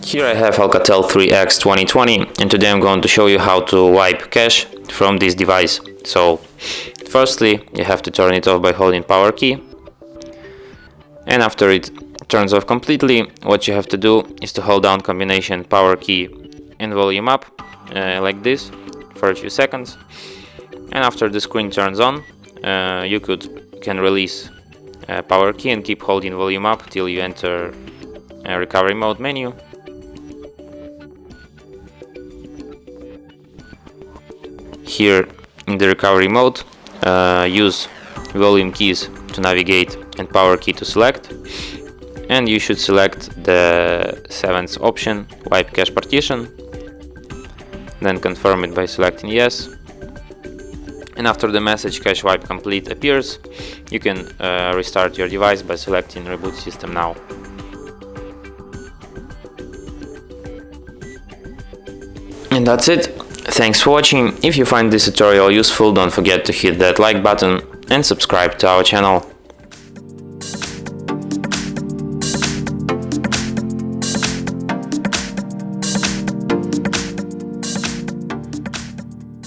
Here I have ALCATEL 3X 2020, and today I'm going to show you how to wipe cache from this device. So firstly, you have to turn it off by holding power key, and after it turns off completely, what you have to do is to hold down combination power key and volume up like this for a few seconds, and after the screen turns on, you can release power key and keep holding volume up till you enter recovery mode menu. Here in the recovery mode, use volume keys to navigate and power key to select, and you should select the 7th option, wipe cache partition, then confirm it by selecting yes, and after the message cache wipe complete appears, you can restart your device by selecting reboot system now. And that's it. Thanks for watching. If you find this tutorial useful, don't forget to hit that like button and subscribe to our channel.